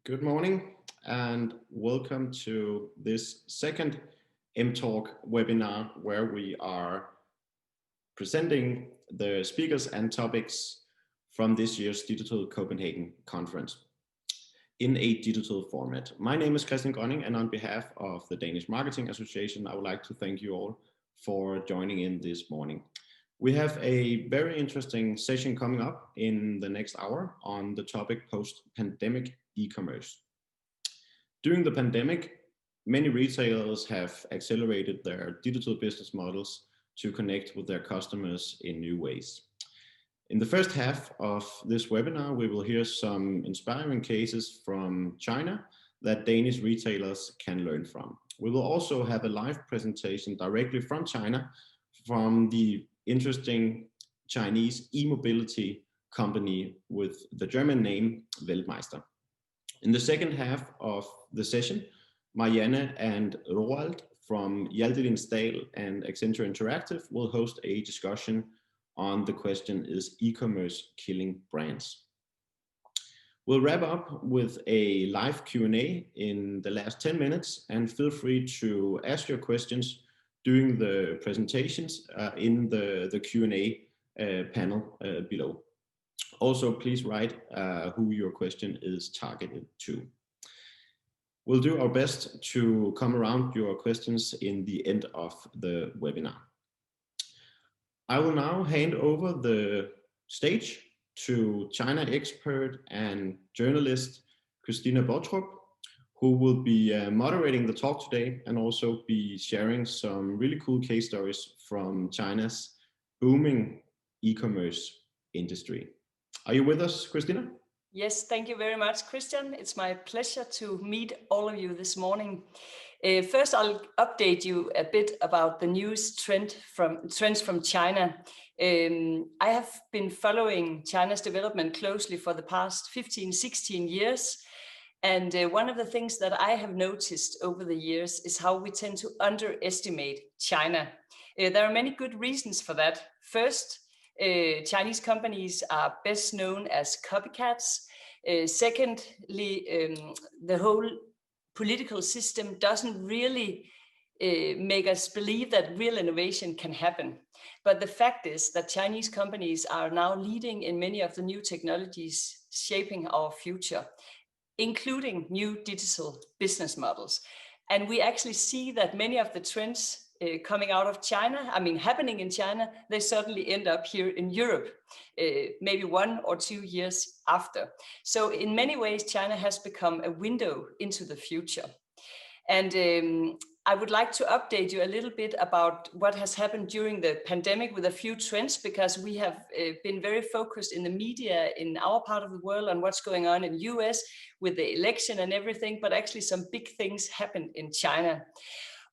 Good morning and welcome to this second MTalk webinar where we are presenting the speakers and topics from this year's Digital Copenhagen conference in a digital format. My name is Christian Grønning, and on behalf of the Danish Marketing Association, I would like to thank you all for joining in this morning. We have a very interesting session coming up in the next hour on the topic post-pandemic e-commerce. During the pandemic, many retailers have accelerated their digital business models to connect with their customers in new ways. In the first half of this webinar, we will hear some inspiring cases from China that Danish retailers can learn from. We will also have a live presentation directly from China from the interesting Chinese e-mobility company with the German name Weltmeister. In the second half of the session, Marianne and Roald from Hjalte Linsdal and Accenture Interactive will host a discussion on the question, is e-commerce killing brands? We'll wrap up with a live Q&A in the last 10 minutes, and feel free to ask your questions during the presentations in the Q&A panel below. Also, please write who your question is targeted to. We'll do our best to come around your questions in the end of the webinar. I will now hand over the stage to China expert and journalist Christina Bottrup, who will be moderating the talk today and also be sharing some really cool case stories from China's booming e-commerce industry. Are you with us, Christina? Yes, thank you very much, Christian. It's my pleasure to meet all of you this morning. First, I'll update you a bit about the news trends from China. I have been following China's development closely for the past 15, 16 years. And one of the things that I have noticed over the years is how we tend to underestimate China. There are many good reasons for that. First, Chinese companies are best known as copycats. Secondly, the whole political system doesn't really make us believe that real innovation can happen. But the fact is that Chinese companies are now leading in many of the new technologies shaping our future, including new digital business models. And we actually see that many of the trends coming out of China, happening in China, they certainly end up here in Europe, maybe 1 or 2 years after. So in many ways, China has become a window into the future. And I would like to update you a little bit about what has happened during the pandemic with a few trends, because we have been very focused in the media in our part of the world on what's going on in the US with the election and everything, but actually some big things happened in China.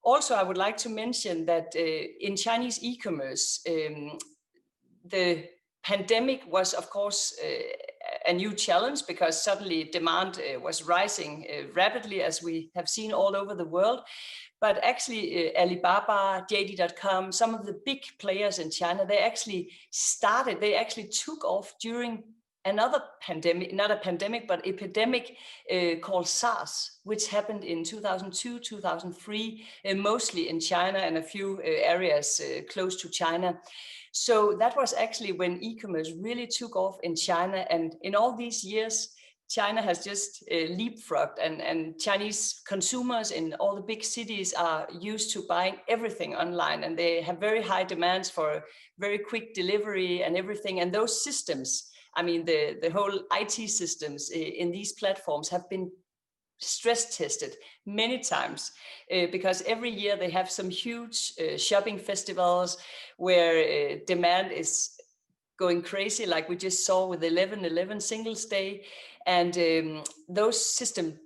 Also, I would like to mention that in Chinese e-commerce, the pandemic was, of course, a new challenge, because suddenly demand was rising rapidly, as we have seen all over the world. But actually, Alibaba, JD.com, some of the big players in China, they actually took off during another pandemic, not a pandemic, but epidemic called SARS, which happened in 2002, 2003, mostly in China and a few areas close to China. So that was actually when e-commerce really took off in China. And in all these years, China has just leapfrogged, and Chinese consumers in all the big cities are used to buying everything online, and they have very high demands for very quick delivery and everything. And those systems, the whole IT systems in these platforms have been stress tested many times, because every year they have some huge shopping festivals where demand is going crazy, like we just saw with 11/11 Singles Day. And those systems,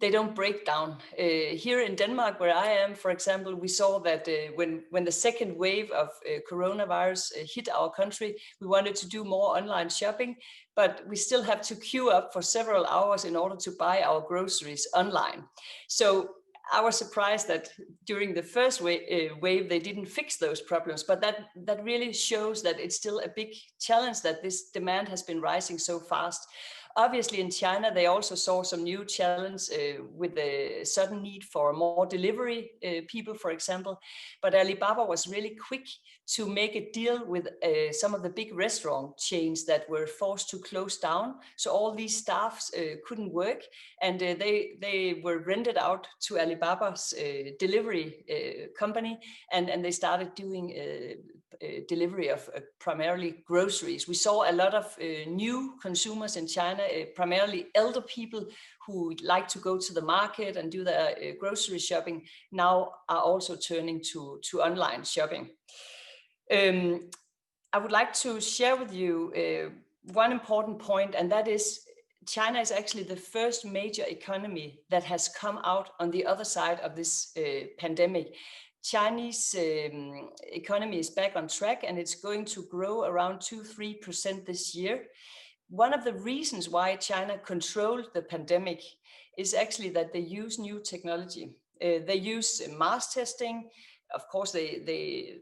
they don't break down. Here in Denmark, where I am, for example, we saw that when the second wave of coronavirus hit our country, we wanted to do more online shopping, but we still have to queue up for several hours in order to buy our groceries online. So I was surprised that during the first wave, they didn't fix those problems, but that really shows that it's still a big challenge that this demand has been rising so fast. Obviously, in China, they also saw some new challenge with the sudden need for more delivery people, for example. But Alibaba was really quick to make a deal with some of the big restaurant chains that were forced to close down. So all these staffs couldn't work, and they were rented out to Alibaba's delivery company, and they started doing delivery of primarily groceries. We saw a lot of new consumers in China, primarily elder people who like to go to the market and do their grocery shopping, now are also turning to online shopping. I would like to share with you one important point, and that is China is actually the first major economy that has come out on the other side of this pandemic. Chinese economy is back on track, and it's going to grow around 2-3% this year. One of the reasons why China controlled the pandemic is actually that they use new technology. They use mass testing. Of course, they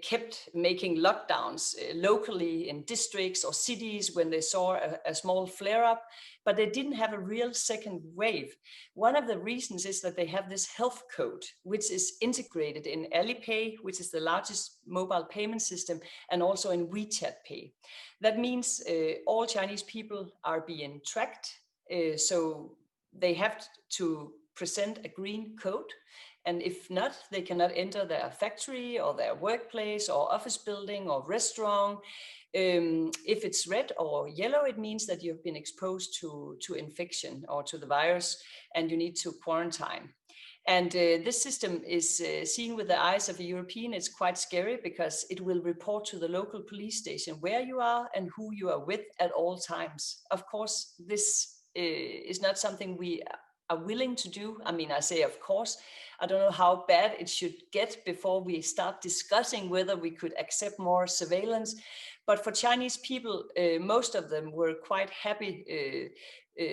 kept making lockdowns locally in districts or cities when they saw a small flare-up, but they didn't have a real second wave. One of the reasons is that they have this health code, which is integrated in Alipay, which is the largest mobile payment system, and also in WeChat Pay. That means all Chinese people are being tracked, so they have to present a green code. And if not, they cannot enter their factory or their workplace or office building or restaurant. If it's red or yellow, it means that you've been exposed to infection or to the virus, and you need to quarantine. And this system is seen with the eyes of a European. It's quite scary because it will report to the local police station where you are and who you are with at all times. Of course, this is not something we are willing to do. I mean, I say, of course, I don't know how bad it should get before we start discussing whether we could accept more surveillance. But for Chinese people, most of them were quite happy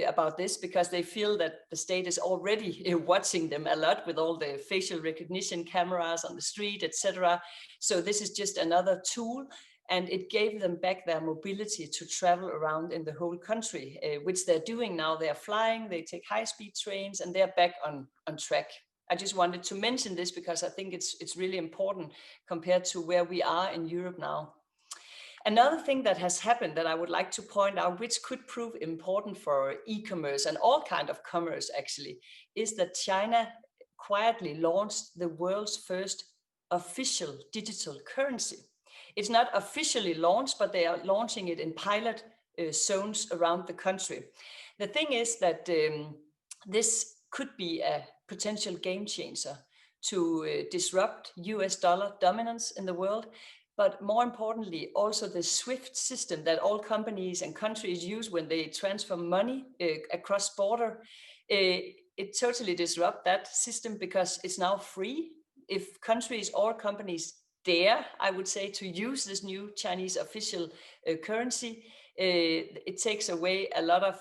about this because they feel that the state is already watching them a lot with all the facial recognition cameras on the street, etc. So this is just another tool, and it gave them back their mobility to travel around in the whole country, which they're doing now. They're flying, they take high-speed trains, and they're back on track. I just wanted to mention this because I think it's really important compared to where we are in Europe now. Another thing that has happened that I would like to point out, which could prove important for e-commerce and all kind of commerce actually, is that China quietly launched the world's first official digital currency. It's not officially launched, but they are launching it in pilot zones around the country. The thing is that this could be a potential game changer to disrupt US dollar dominance in the world. But more importantly, also the SWIFT system that all companies and countries use when they transfer money across border, it totally disrupts that system because it's now free. If countries or companies dare, I would say, to use this new Chinese official currency, it takes away a lot of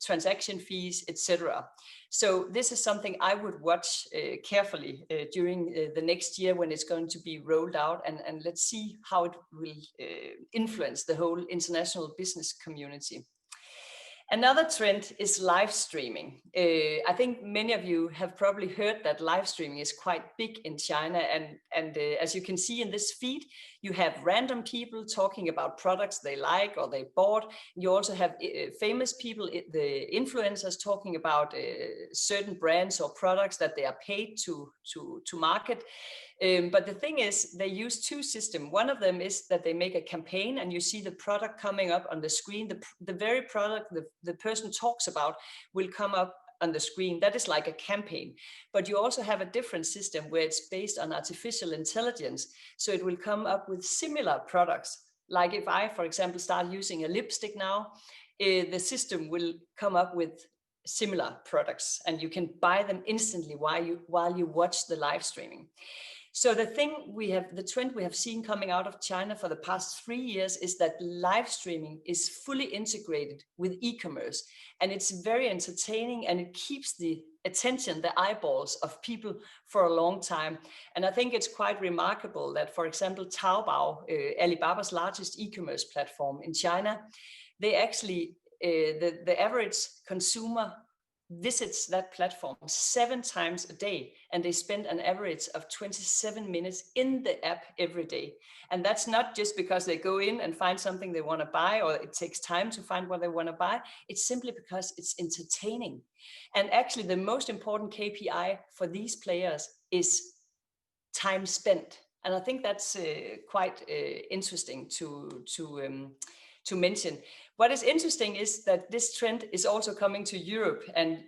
transaction fees, etc. So this is something I would watch carefully during the next year when it's going to be rolled out, and let's see how it will influence the whole international business community. Another trend is live streaming. I think many of you have probably heard that live streaming is quite big in China. And as you can see in this feed, you have random people talking about products they like or they bought. You also have famous people, the influencers, talking about certain brands or products that they are paid to market. But the thing is, they use two systems. One of them is that they make a campaign and you see the product coming up on the screen. The very product the person talks about will come up on the screen. That is like a campaign. But you also have a different system where it's based on artificial intelligence. So it will come up with similar products. Like if I, for example, start using a lipstick now, the system will come up with similar products and you can buy them instantly while you watch the live streaming. So the trend we have seen coming out of China for the past 3 years is that live streaming is fully integrated with e-commerce, and it's very entertaining and it keeps the attention, the eyeballs of people for a long time. And I think it's quite remarkable that, for example, Taobao, Alibaba's largest e-commerce platform in China, they actually, the average consumer visits that platform 7 times a day, and they spend an average of 27 minutes in the app every day. And that's not just because they go in and find something they want to buy, or it takes time to find what they want to buy. It's simply because it's entertaining. And actually the most important KPI for these players is time spent. And I think that's quite interesting to mention. What is interesting is that this trend is also coming to Europe. And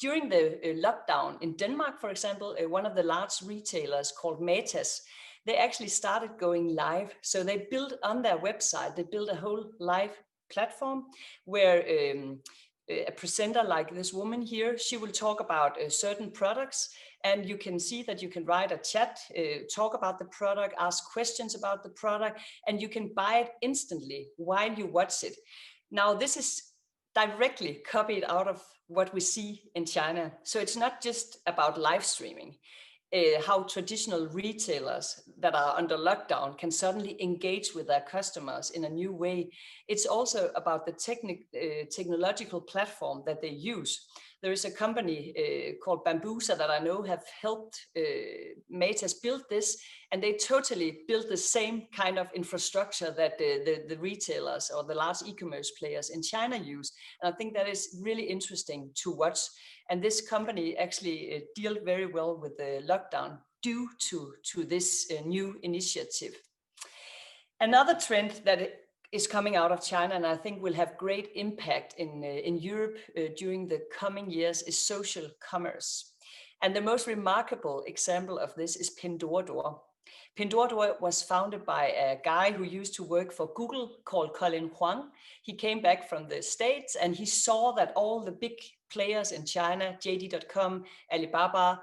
during the lockdown in Denmark, for example, one of the large retailers called Matas, they actually started going live. So they built on their website, they built a whole live platform where a presenter like this woman here, she will talk about certain products, and you can see that you can write a chat, talk about the product, ask questions about the product, and you can buy it instantly while you watch it. Now, this is directly copied out of what we see in China. So it's not just about live streaming. How traditional retailers that are under lockdown can suddenly engage with their customers in a new way. It's also about the technological platform that they use. There is a company called Bambusa that I know have helped Matas build this, and they totally built the same kind of infrastructure that the retailers or the large e-commerce players in China use. And I think that is really interesting to watch. And this company actually dealt very well with the lockdown due to this new initiative. Another trend that is coming out of China, and I think will have great impact in Europe during the coming years, is social commerce. And the most remarkable example of this is Pinduoduo. Pinduoduo was founded by a guy who used to work for Google called Colin Huang. He came back from the States and he saw that all the big players in China, JD.com, Alibaba,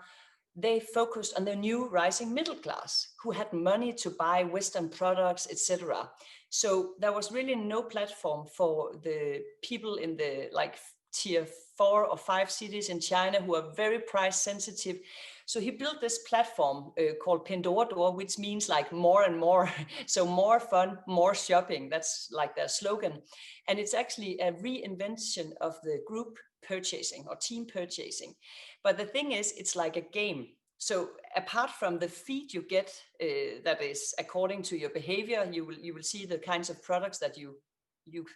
they focused on the new rising middle class who had money to buy Western products, etc. So there was really no platform for the people in the tier 4 or 5 cities in China who are very price sensitive. So he built this platform called Pinduoduo, which means like more and more. So more fun, more shopping. That's like their slogan. And it's actually a reinvention of the group purchasing or team purchasing. But the thing is, it's like a game. So apart from the feed you get that is according to your behavior, you will see the kinds of products that you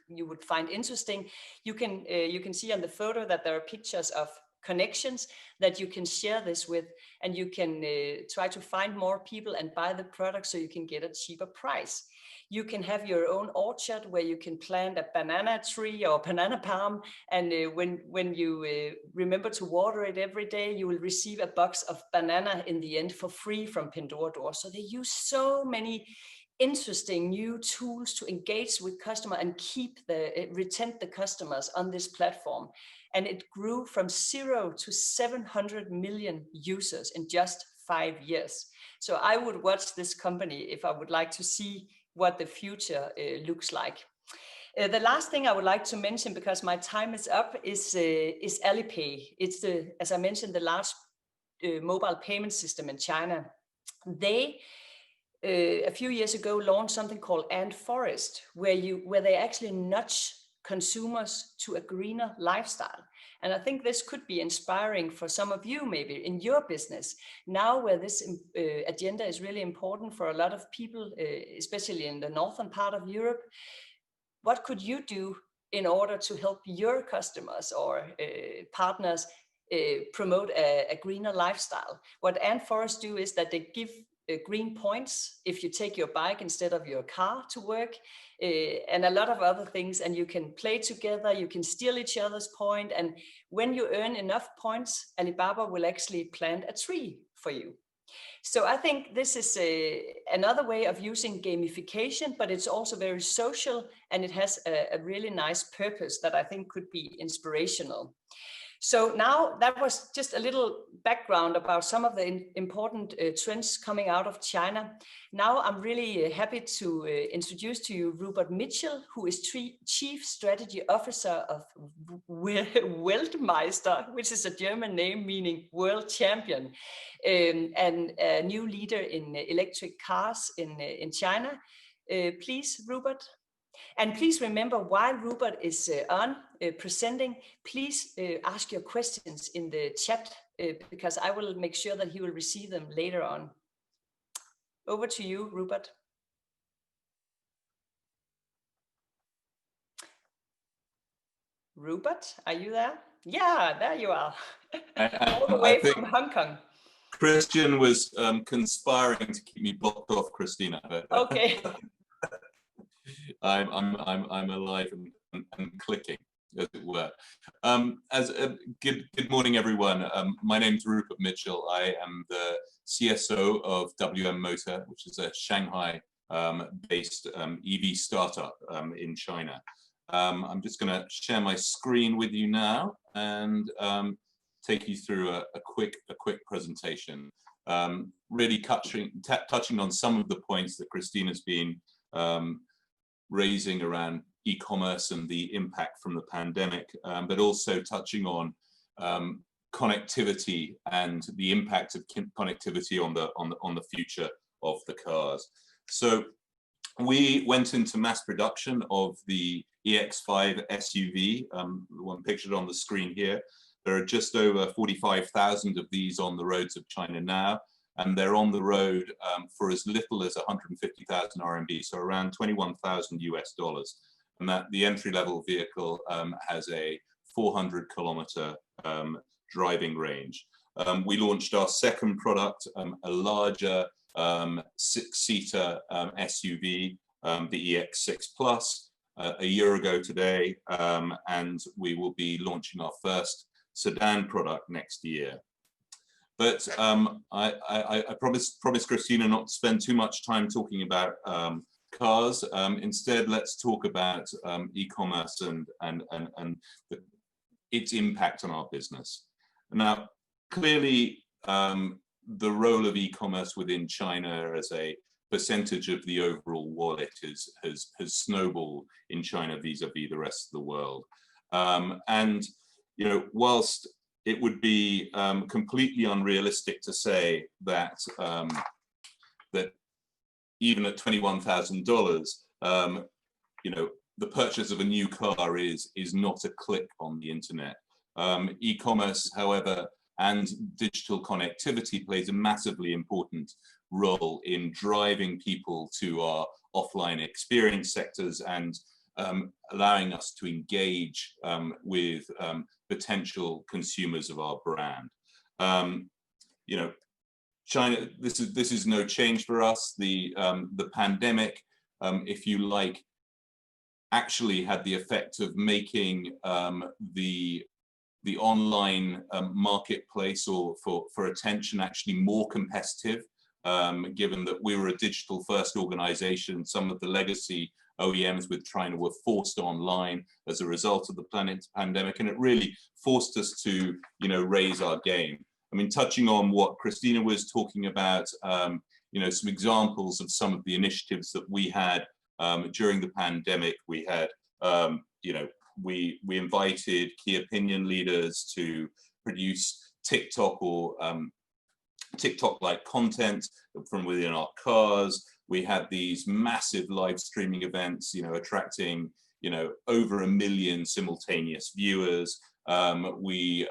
would find interesting. You can see on the photo that there are pictures of connections that you can share this with, and you can try to find more people and buy the product so you can get a cheaper price. You can have your own orchard where you can plant a banana tree or banana palm, and when you remember to water it every day, you will receive a box of banana in the end for free from Pinduoduo. So they use so many interesting new tools to engage with customer and retain the customers on this platform. And it grew from 0 to 700 million users in just 5 years. So I would watch this company if I would like to see what the future looks like. The last thing I would like to mention, because my time is up, is Alipay. It's as I mentioned, the large mobile payment system in China. They a few years ago launched something called Ant Forest, where they actually nudge consumers to a greener lifestyle. And I think this could be inspiring for some of you, maybe in your business now, where this agenda is really important for a lot of people, especially in the northern part of Europe. What could you do in order to help your customers or partners promote a greener lifestyle? What Ant Forest do is that they give green points if you take your bike instead of your car to work, and a lot of other things. And you can play together, you can steal each other's point, and when you earn enough points, Alibaba will actually plant a tree for you. So I think this is another way of using gamification, but it's also very social, and it has a really nice purpose that I think could be inspirational. So now that was just a little background about some of the important trends coming out of China. Now I'm really happy to introduce to you Rupert Mitchell, who is Chief Strategy Officer of Weltmeister, which is a German name meaning world champion, and a new leader in electric cars in China. Please, Rupert. And please remember, while Rupert is presenting, please ask your questions in the chat because I will make sure that he will receive them later on. Over to you, Rupert. Rupert, are you there? Yeah, there you are. All the way from Hong Kong. Christian was conspiring to keep me blocked off, Christina. Okay. I'm alive and clicking, as it were. Good morning, everyone. My name's Rupert Mitchell. I am the CSO of WM Motor, which is a Shanghai-based EV startup in China. I'm just going to share my screen with you now and take you through a quick presentation. Really touching on some of the points that Christina's been raising around e-commerce and the impact from the pandemic, but also touching on connectivity and the impact of connectivity on the future of the cars. So we went into mass production of the EX5 SUV, the one pictured on the screen here. There are just over 45,000 of these on the roads of China now, and they're on the road for as little as 150,000 RMB, so around $21,000 US. And that the entry-level vehicle has a 400-kilometer driving range. We launched our second product, a larger 6-seater SUV, the EX6 Plus, a year ago today, and we will be launching our first sedan product next year. But I promised Christina not to spend too much time talking about cars. Instead, let's talk about e-commerce and its impact on our business. Now, clearly, the role of e-commerce within China as a percentage of the overall wallet has snowballed in China vis-a-vis the rest of the world. And you know, whilst it would be completely unrealistic to say that that even at $21,000, you know, the purchase of a new car is not a click on the internet. E-commerce, however, and digital connectivity plays a massively important role in driving people to our offline experience sectors and allowing us to engage with potential consumers of our brand. You know, China, this is no change for us. The pandemic, if you like, actually had the effect of making the online marketplace or for attention actually more competitive, given that we were a digital first organization. Some of the legacy OEMs with China were forced online as a result of the pandemic, and it really forced us to, you know, raise our game. I mean, touching on what Christina was talking about, you know, some examples of some of the initiatives that we had during the pandemic. We had, you know, we invited key opinion leaders to produce TikTok or TikTok-like content from within our cars. We had these massive live streaming events, you know, attracting, you know, over 1 million simultaneous viewers. We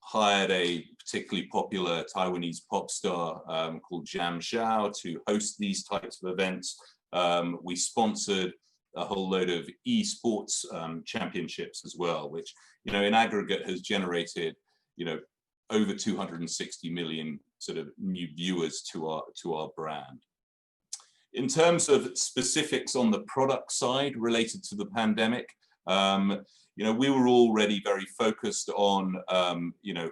hired a particularly popular Taiwanese pop star called Jam Xiao to host these types of events. We sponsored a whole load of esports championships as well, which, you know, in aggregate has generated, you know, over 260 million sort of new viewers to our brand. In terms of specifics on the product side related to the pandemic, you know, we were already very focused on, you know,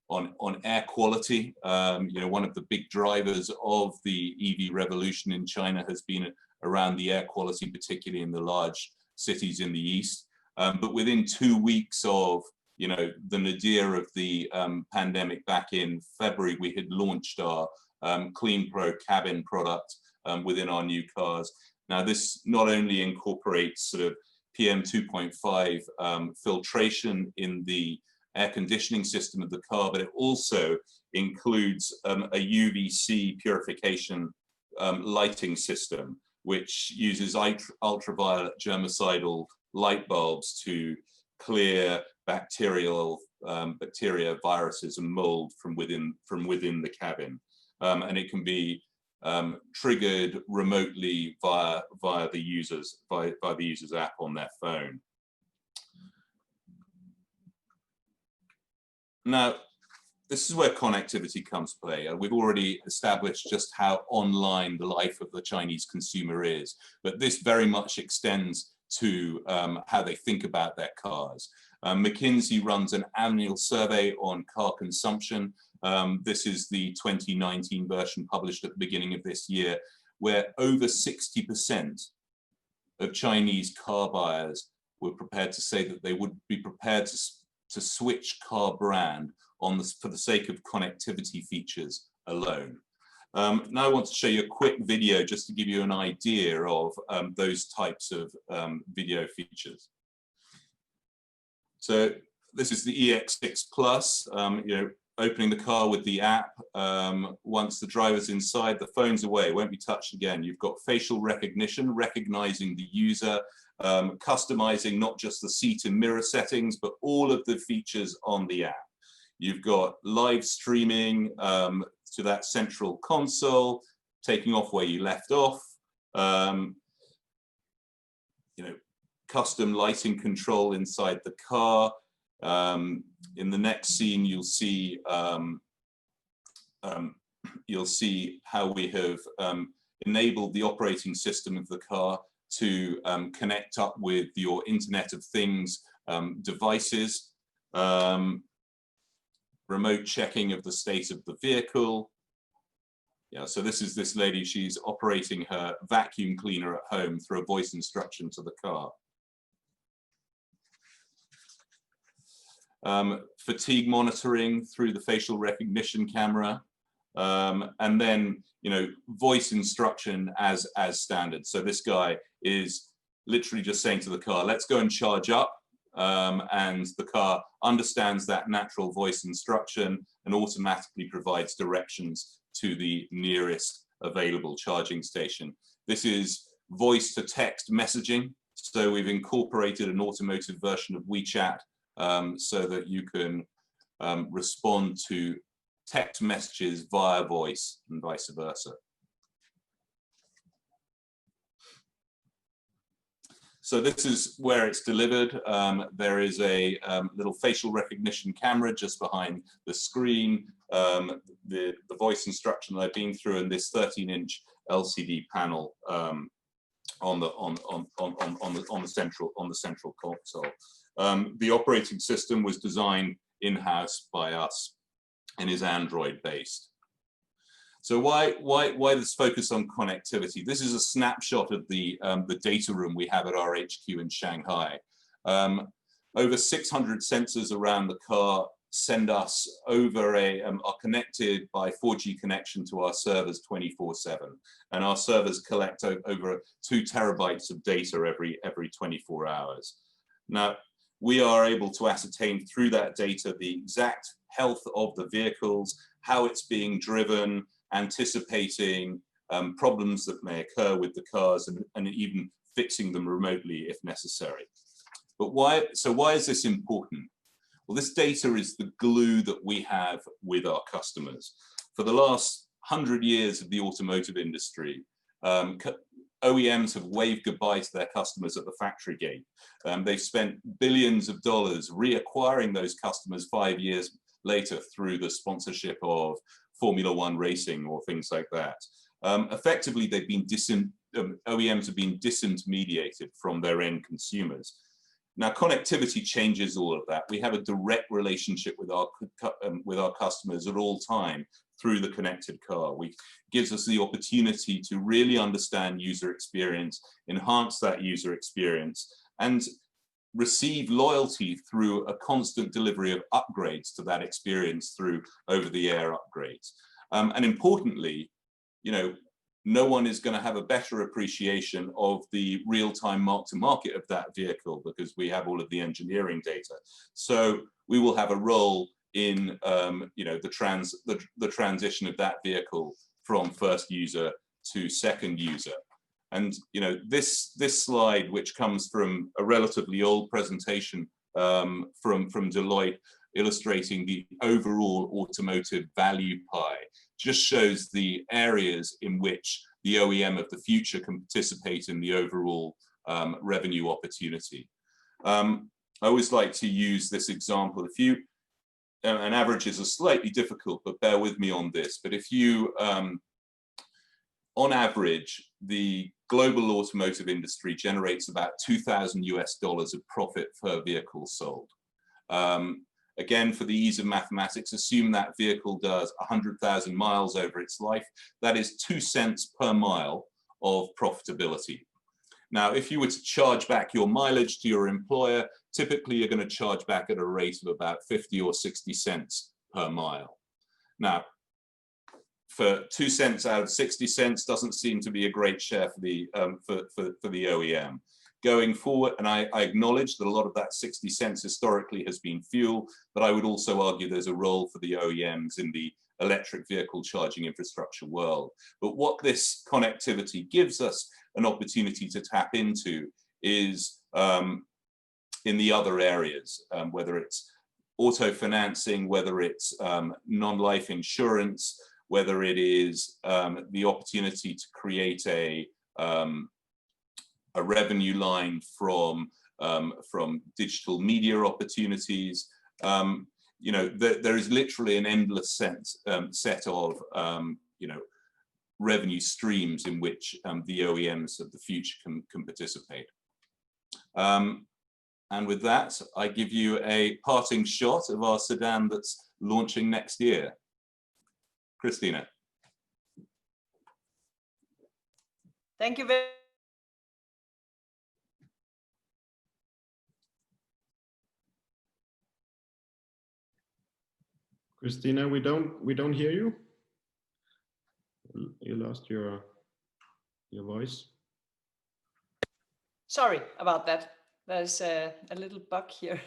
on air quality. You know, one of the big drivers of the EV revolution in China has been around the air quality, particularly in the large cities in the east. But within 2 weeks of, you know, the nadir of the pandemic back in February, we had launched our Clean Pro cabin product within our new cars. Now, this not only incorporates sort of PM 2.5 filtration in the air conditioning system of the car, but it also includes a UVC purification lighting system, which uses ultraviolet germicidal light bulbs to clear bacteria, viruses, and mold from within the cabin, and it can be triggered remotely via the user's app on their phone. Now, this is where connectivity comes to play. We've already established just how online the life of the Chinese consumer is, but this very much extends to how they think about their cars. McKinsey runs an annual survey on car consumption. This is the 2019 version published at the beginning of this year, where over 60% of Chinese car buyers were prepared to say that they would be prepared to switch car brand for the sake of connectivity features alone. Now I want to show you a quick video just to give you an idea of those types of video features. So this is the EX6 Plus, opening the car with the app. Once the driver's inside, the phone's away, won't be touched again. You've got facial recognition, recognizing the user, customizing not just the seat and mirror settings, but all of the features on the app. You've got live streaming to that central console, taking off where you left off. Custom lighting control inside the car. In the next scene, you'll see how we have enabled the operating system of the car to connect up with your Internet of Things devices. Remote checking of the state of the vehicle. Yeah, so this is this lady, she's operating her vacuum cleaner at home through a voice instruction to the car. Fatigue monitoring through the facial recognition camera, and then voice instruction as standard. So this guy is literally just saying to the car, let's go and charge up, and the car understands that natural voice instruction and automatically provides directions to the nearest available charging station. This is voice to text messaging, so we've incorporated an automotive version of WeChat so that you can respond to text messages via voice and vice versa. So this is where it's delivered. There is a little facial recognition camera just behind the screen, the voice instruction that I've been through, and this 13-inch LCD panel on the central console. The operating system was designed in-house by us and is Android-based. So why this focus on connectivity? This is a snapshot of the data room we have at our HQ in Shanghai. Over 600 sensors around the car send us over are connected by 4G connection to our servers 24/7, and our servers collect over 2 terabytes of data every 24 hours. Now, we are able to ascertain through that data the exact health of the vehicles, how it's being driven, anticipating problems that may occur with the cars, and even fixing them remotely if necessary. But why is this important? Well, this data is the glue that we have with our customers. For the last 100 years of the automotive industry, OEMs have waved goodbye to their customers at the factory gate. They've spent billions of dollars reacquiring those customers 5 years later through the sponsorship of Formula One racing or things like that. Effectively, they've been OEMs have been disintermediated from their end consumers. Now, connectivity changes all of that. We have a direct relationship with our customers at all time through the connected car. Gives us the opportunity to really understand user experience, enhance that user experience, and receive loyalty through a constant delivery of upgrades to that experience through over-the-air upgrades. And importantly, no one is going to have a better appreciation of the real-time mark-to-market of that vehicle because we have all of the engineering data. So we will have a role in the transition of that vehicle from first user to second user. And this slide, which comes from a relatively old presentation from Deloitte, illustrating the overall automotive value pie, just shows the areas in which the OEM of the future can participate in the overall revenue opportunity. I always like to use this example. If you, and averages are slightly difficult, but bear with me on this. But if you, on average, the global automotive industry generates about $2,000 of profit per vehicle sold. Again, for the ease of mathematics, assume that vehicle does 100,000 miles over its life. That is 2 cents per mile of profitability. Now, if you were to charge back your mileage to your employer, typically you're going to charge back at a rate of about 50 or 60 cents per mile. Now, for 2 cents out of 60 cents doesn't seem to be a great share for the OEM. Going forward, and I acknowledge that a lot of that 60 cents historically has been fuel, but I would also argue there's a role for the OEMs in the electric vehicle charging infrastructure world. But what this connectivity gives us an opportunity to tap into is in the other areas, whether it's auto financing, whether it's non-life insurance, whether it is the opportunity to create a revenue line from digital media opportunities. There is literally an endless set of revenue streams in which the OEMs of the future can participate. And with that, I give you a parting shot of our sedan that's launching next year. Christina. Thank you very much. Christina, we don't hear you. You lost your voice. Sorry about that. There's a little bug here.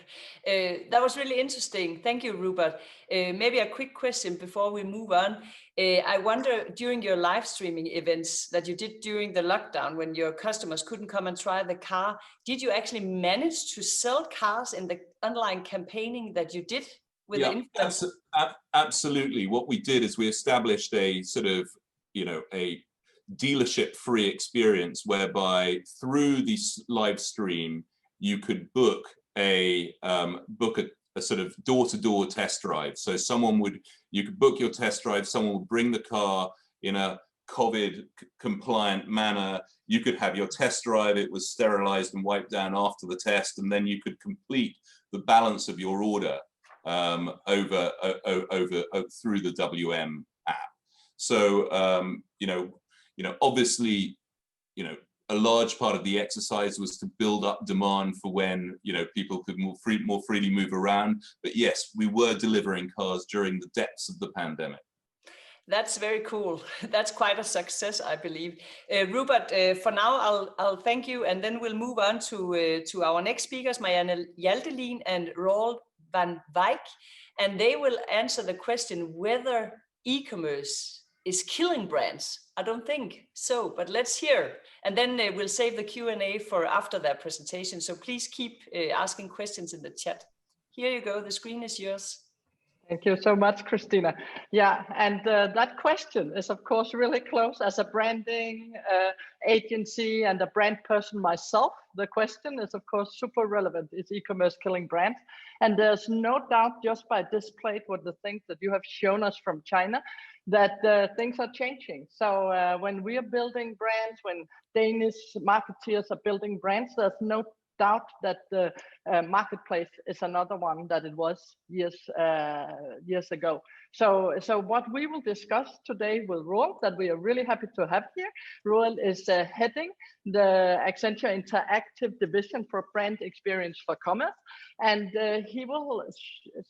That was really interesting. Thank you, Rupert. Maybe a quick question before we move on. I wonder, during your live streaming events that you did during the lockdown, when your customers couldn't come and try the car, did you actually manage to sell cars in the online campaigning that you did? Absolutely. What we did is we established a sort of, a dealership-free experience whereby through the live stream you could book a sort of door-to-door test drive. So you could book your test drive. Someone would bring the car in a COVID-compliant manner. You could have your test drive. It was sterilized and wiped down after the test, and then you could complete the balance of your order through the WM app. So obviously, a large part of the exercise was to build up demand for when people could more freely move around. But yes, we were delivering cars during the depths of the pandemic. That's very cool. That's quite a success, I believe. Rupert, for now, I'll thank you, and then we'll move on to our next speakers, Marianne Hjaltelin and Roald van Wyk, and they will answer the question whether e-commerce is killing brands. I don't think so, but let's hear. And then we'll save the Q&A for after that presentation. So please keep asking questions in the chat. Here you go. The screen is yours. Thank you so much, Christina. Yeah, and that question is, of course, really close. As a branding agency and a brand person myself, the question is, of course, super relevant. Is e-commerce killing brands? And there's no doubt, just by displaying what the things that you have shown us from China, that things are changing. So when we are building brands, when Danish marketeers are building brands, there's no doubt that the marketplace is another one that it was years ago. So what we will discuss today with Roald, that we are really happy to have here. Roald is heading the Accenture Interactive Division for Brand Experience for Commerce, and he will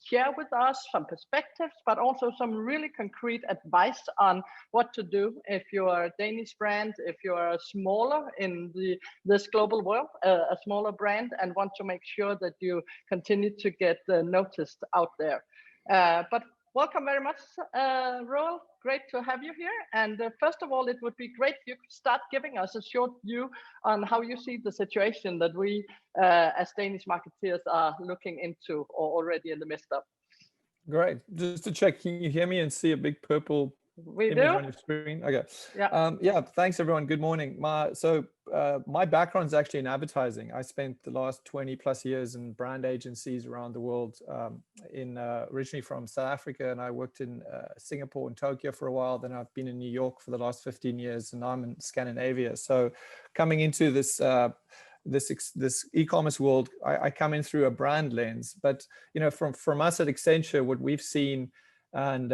share with us some perspectives, but also some really concrete advice on what to do if you're a Danish brand, if you're smaller in this global world, a smaller brand, and want to make sure that you continue to get noticed out there. But welcome very much, Roel. Great to have you here. And first of all, it would be great if you could start giving us a short view on how you see the situation that we, as Danish marketeers, are looking into or already in the midst of. Great. Just to check, can you hear me and see a big purple image on your screen? Okay. Yeah. Thanks everyone. Good morning. My background is actually in advertising. I spent the last 20 plus years in brand agencies around the world, originally from South Africa, and I worked in Singapore and Tokyo for a while. Then I've been in New York for the last 15 years, and I'm in Scandinavia. So coming into this e-commerce world, I come in through a brand lens. But from us at Accenture, what we've seen, and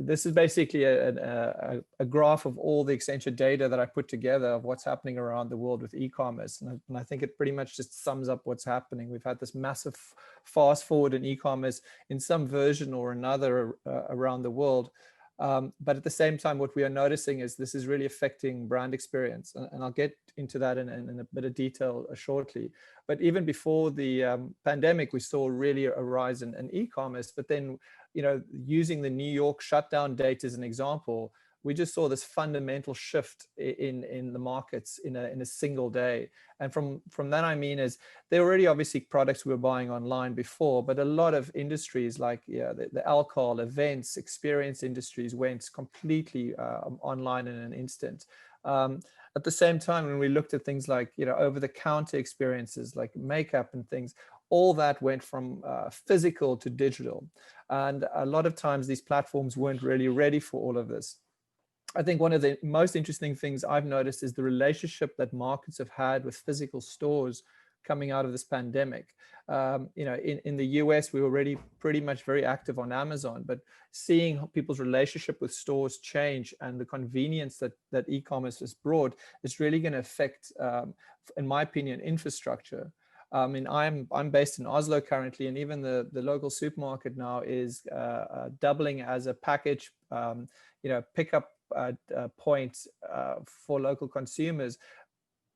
this is basically a graph of all the Accenture data that I put together of what's happening around the world with e-commerce, and I think it pretty much just sums up what's happening. We've had this massive fast forward in e-commerce in some version or another around the world. But at the same time, what we are noticing is this is really affecting brand experience. And I'll get into that in a bit of detail shortly. But even before the pandemic, we saw really a rise in e-commerce. But then, using the New York shutdown date as an example, we just saw this fundamental shift in the markets in a single day. And from that, I mean, is there already obviously products we were buying online before, but a lot of industries like the alcohol, events, experience industries went completely online in an instant. At the same time, when we looked at things like over-the-counter experiences like makeup and things, all that went from physical to digital. And a lot of times these platforms weren't really ready for all of this. I think one of the most interesting things I've noticed is the relationship that markets have had with physical stores coming out of this pandemic. In the US, we were already pretty much very active on Amazon, but seeing people's relationship with stores change and the convenience that e-commerce has brought is really going to affect, in my opinion, infrastructure. I'm based in Oslo currently, and even the local supermarket now is doubling as a package, pickup point for local consumers,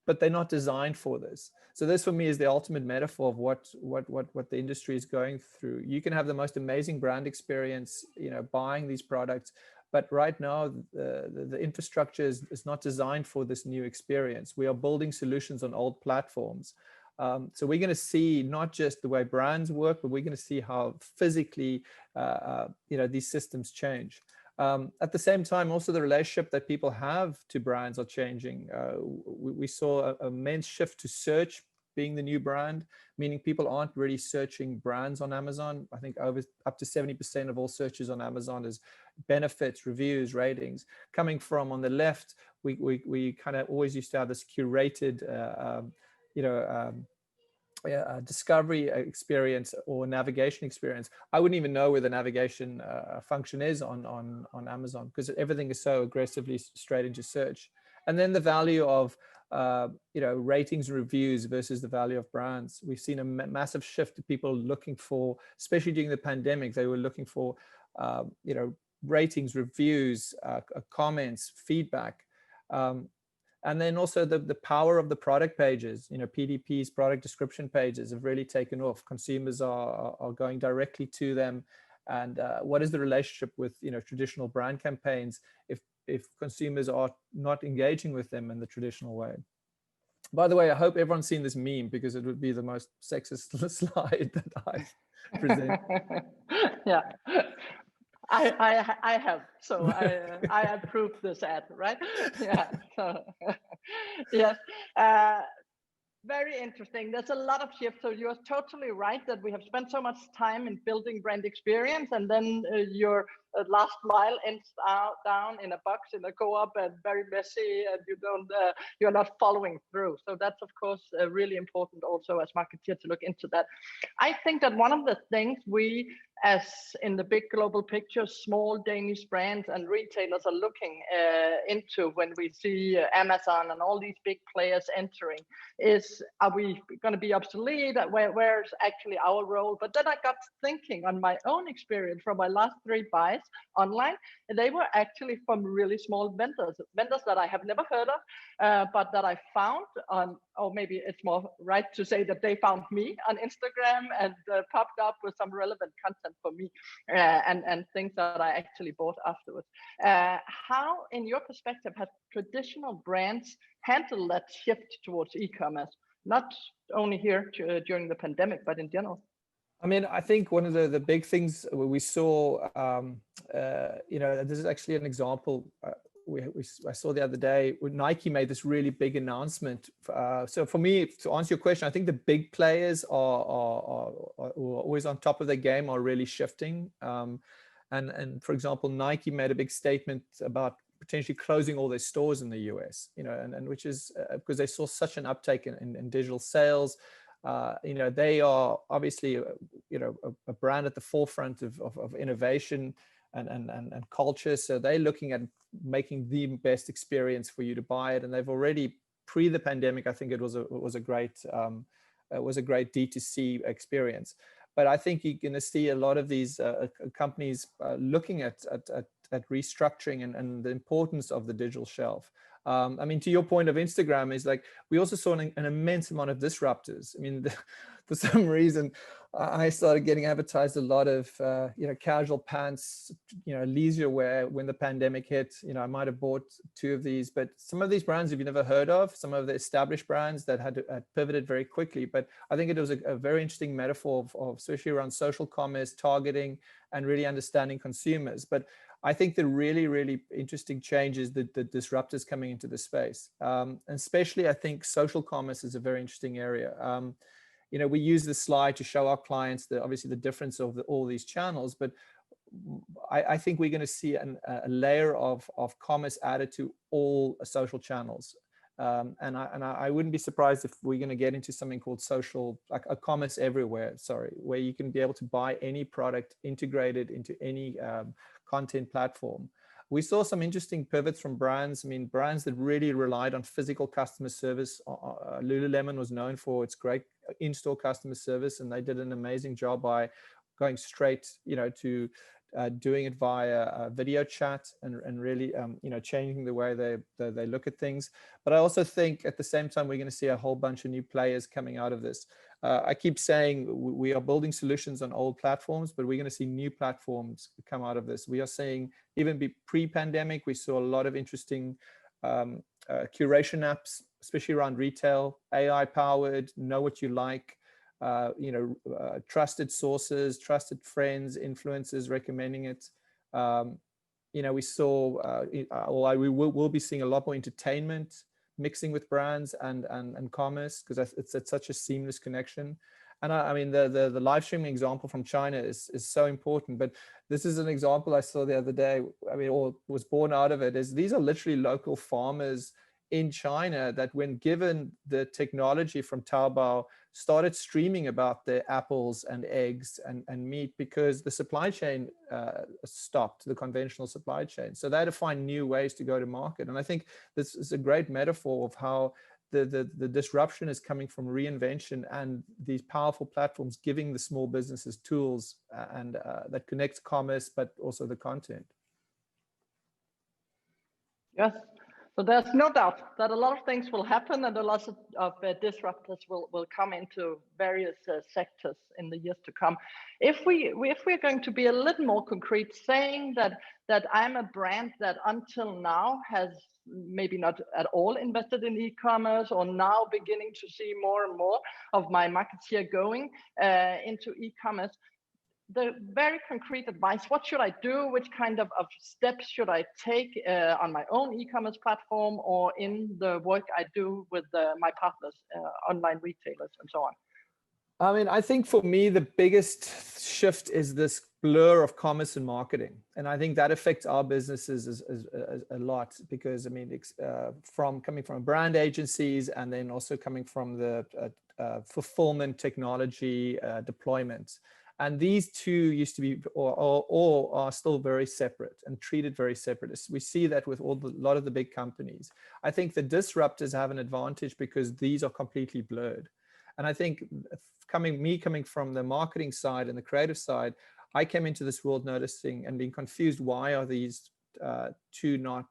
but they're not designed for this. So this for me is the ultimate metaphor of what the industry is going through. You can have the most amazing brand experience, buying these products, but right now the infrastructure is not designed for this new experience. We are building solutions on old platforms. So we're going to see not just the way brands work, but we're going to see how physically these systems change. At the same time, also the relationship that people have to brands are changing. We saw an immense shift to search being the new brand, meaning people aren't really searching brands on Amazon. I think up to 70% of all searches on Amazon is benefits, reviews, ratings. Coming from on the left, we kind of always used to have this curated, discovery experience or navigation experience. I wouldn't even know where the navigation function is on Amazon because everything is so aggressively straight into search. And then the value of ratings and reviews versus the value of brands. We've seen a massive shift to people looking for, especially during the pandemic, they were looking for ratings, reviews, comments, feedback. And then also the power of the product pages, PDPs, product description pages have really taken off. Consumers are going directly to them. And what is the relationship with traditional brand campaigns if consumers are not engaging with them in the traditional way? By the way, I hope everyone's seen this meme because it would be the most sexist slide that I present. Yeah. I have, so I approve this ad, right? Yeah. So, yes. Very interesting. There's a lot of shifts. So you're totally right that we have spent so much time in building brand experience, and then your last mile ends down in a box in a co-op and very messy, and you're not following through. So that's of course really important also as marketeers to look into that. I think that one of the things we, as in the big global picture, small Danish brands and retailers are looking into when we see Amazon and all these big players entering is, are we going to be obsolete? Where's actually our role? But then I got thinking on my own experience from my last 3 buys. buys online, they were actually from really small vendors that I have never heard of, but that I found on, or maybe it's more right to say that they found me on Instagram and popped up with some relevant content for me, and things that I actually bought afterwards. How, in your perspective, have traditional brands handled that shift towards e-commerce? Not only here during the pandemic, but in general. I mean, I think one of the big things we saw, you know, this is actually an example I saw the other day when Nike made this really big announcement. So for me, to answer your question, I think the big players are always on top of their game, are really shifting. And for example, Nike made a big statement about potentially closing all their stores in the US, you know, and which is because they saw such an uptake in digital sales. You know, they are obviously, you know, a brand at the forefront of innovation and culture. So they're looking at making the best experience for you to buy it. And they've already, pre the pandemic, I think it was a great D2C experience. But I think you're going to see a lot of these companies looking at restructuring and the importance of the digital shelf. I mean, to your point of Instagram, is like we also saw an immense amount of disruptors. I mean, for some reason, I started getting advertised a lot of you know, casual pants, you know, leisure wear when the pandemic hit. You know, I might have bought 2 of these, but some of these brands have you never heard of. Some of the established brands that had pivoted very quickly. But I think it was a very interesting metaphor of especially around social commerce, targeting, and really understanding consumers. But I think the really, really interesting change is the disruptors coming into the space. And especially, I think social commerce is a very interesting area. You know, we use this slide to show our clients obviously the difference of all these channels, but I think we're going to see a layer of commerce added to all social channels. And I wouldn't be surprised if we're going to get into something called social, like a commerce everywhere, where you can be able to buy any product integrated into any content platform. We saw some interesting pivots from brands. I mean, brands that really relied on physical customer service. Lululemon was known for its great in-store customer service, and they did an amazing job by going straight, you know, to doing it via video chat and really, you know, changing the way they look at things. But I also think at the same time, we're going to see a whole bunch of new players coming out of this. I keep saying we are building solutions on old platforms, but we're going to see new platforms come out of this. We are seeing, even pre-pandemic, we saw a lot of interesting curation apps, especially around retail, AI-powered, know what you like, you know, trusted sources, trusted friends, influencers recommending it. You know, we saw, we will be seeing a lot more entertainment mixing with brands and commerce, because it's such a seamless connection. And I mean, the live streaming example from China is so important. But this is an example I saw the other day, I mean, or was born out of it, is these are literally local farmers in China that, when given the technology from Taobao, started streaming about their apples and eggs and meat, because the supply chain stopped, the conventional supply chain. So they had to find new ways to go to market. And I think this is a great metaphor of how the disruption is coming from reinvention and these powerful platforms giving the small businesses tools and that connects commerce, but also the content. Yes. So there's no doubt that a lot of things will happen, and a lot of disruptors will come into various sectors in the years to come. If we're going to be a little more concrete, saying that I'm a brand that until now has maybe not at all invested in e-commerce, or now beginning to see more and more of my market share going into e-commerce, the very concrete advice, what should I do? Which kind of steps should I take on my own e-commerce platform, or in the work I do with my partners, online retailers and so on? I mean, I think for me, the biggest shift is this blur of commerce and marketing. And I think that affects our businesses a lot, because I mean, coming from brand agencies, and then also coming from the fulfillment technology deployment. And these two used to be, or are still very separate and treated very separate. We see that with a lot of the big companies. I think the disruptors have an advantage because these are completely blurred. And I think coming from the marketing side and the creative side, I came into this world noticing and being confused, why are these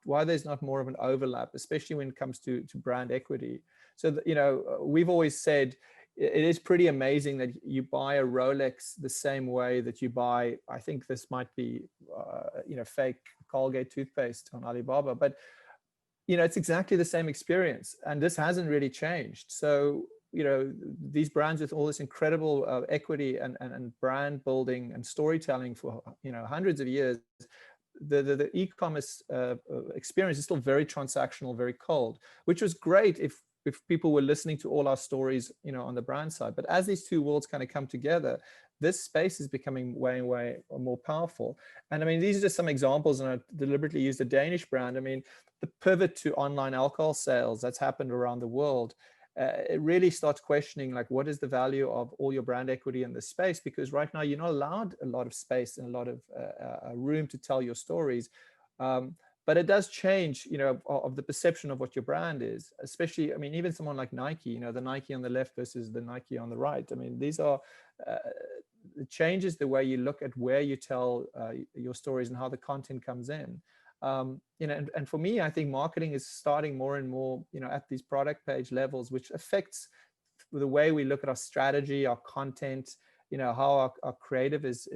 why there's not more of an overlap, especially when it comes to brand equity. So you know, we've always said it is pretty amazing that you buy a Rolex the same way that you buy, I think this might be you know, fake Colgate toothpaste on Alibaba, but you know, it's exactly the same experience, and this hasn't really changed. So you know, these brands with all this incredible equity and brand building and storytelling for, you know, hundreds of years, the e-commerce experience is still very transactional, very cold, which was great if people were listening to all our stories, you know, on the brand side. But as these two worlds kind of come together, this space is becoming way more powerful. And I mean, these are just some examples, and I deliberately used a Danish brand. I mean, the pivot to online alcohol sales that's happened around the world, it really starts questioning, like, what is the value of all your brand equity in this space? Because right now you're not allowed a lot of space and a lot of room to tell your stories. But it does change, you know, of the perception of what your brand is, especially, I mean, even someone like Nike, you know, the Nike on the left versus the Nike on the right. I mean, these are, it changes the way you look at where you tell your stories and how the content comes in. You know, and for me, I think marketing is starting more and more, you know, at these product page levels, which affects the way we look at our strategy, our content, you know, how our creative is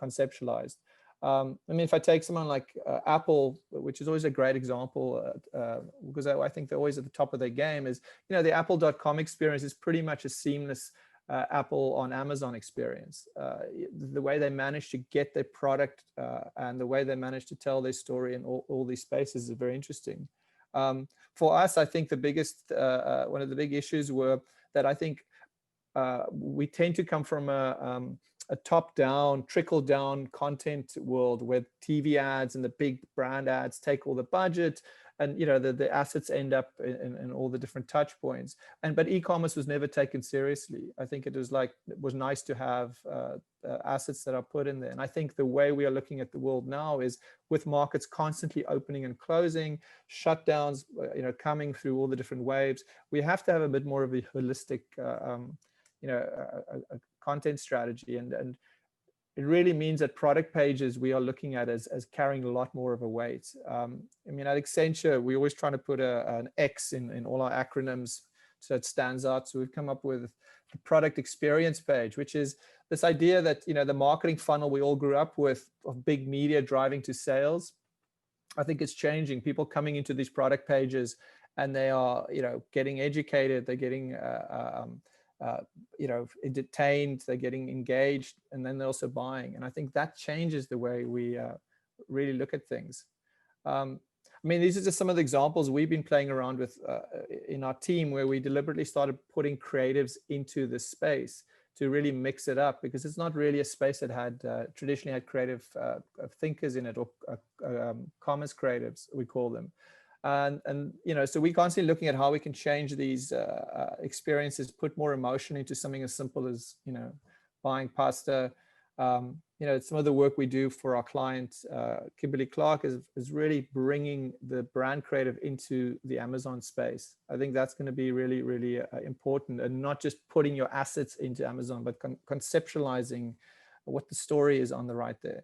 conceptualized. I mean, if I take someone like Apple, which is always a great example, because I think they're always at the top of their game, is, you know, the apple.com experience is pretty much a seamless Apple on Amazon experience. The way they manage to get their product and the way they manage to tell their story in all these spaces is very interesting. For us, I think the biggest, one of the big issues were that I think we tend to come from a top-down, trickle-down content world where TV ads and the big brand ads take all the budget, and you know, the assets end up in all the different touch points. But e-commerce was never taken seriously. I think it was like, it was nice to have assets that are put in there. And I think the way we are looking at the world now is, with markets constantly opening and closing, shutdowns, you know, coming through all the different waves, we have to have a bit more of a holistic, you know, a content strategy, and it really means that product pages we are looking at as carrying a lot more of a weight. I mean, at Accenture, we're always trying to put an X in all our acronyms so it stands out. So we've come up with the product experience page, which is this idea that, you know, the marketing funnel we all grew up with of big media driving to sales, I think it's changing. People coming into these product pages and they are, you know, getting educated, they're getting you know, detained, they're getting engaged, and then they're also buying. And I think that changes the way we really look at things. I mean, these are just some of the examples we've been playing around with in our team, where we deliberately started putting creatives into this space to really mix it up, because it's not really a space that had traditionally had creative thinkers in it, or commerce creatives, we call them. And you know, so we're constantly looking at how we can change these experiences, put more emotion into something as simple as, you know, buying pasta. You know, some of the work we do for our client, Kimberly Clark, is really bringing the brand creative into the Amazon space. I think that's going to be really, really important, and not just putting your assets into Amazon, but conceptualizing what the story is on the right there.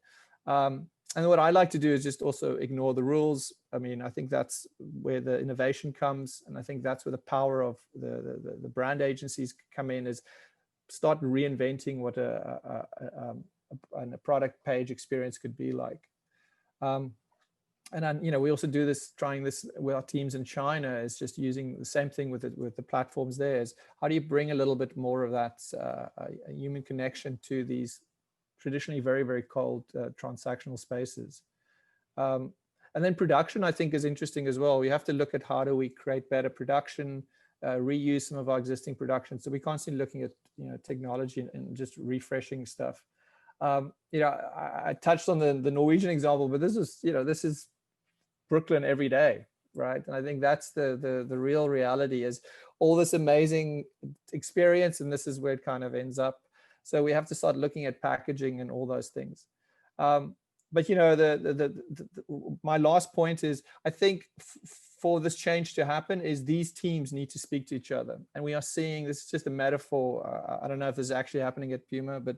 And what I like to do is just also ignore the rules. I mean, I think that's where the innovation comes, and I think that's where the power of the brand agencies come in, is start reinventing what a product page experience could be like. And then, you know, we also do this, trying this with our teams in China, is just using the same thing with the platforms there. Is how do you bring a little bit more of that human connection to these traditionally very, very cold transactional spaces. And then production, I think, is interesting as well. We have to look at how do we create better production, reuse some of our existing production. So we're constantly looking at, you know, technology and just refreshing stuff. You know, I touched on the Norwegian example, but this is, you know, this is Brooklyn every day, right? And I think that's the real reality, is all this amazing experience, and this is where it kind of ends up. So we have to start looking at packaging and all those things. But you know, my last point is, I think for this change to happen is these teams need to speak to each other. And we are seeing, this is just a metaphor. I don't know if this is actually happening at Puma, but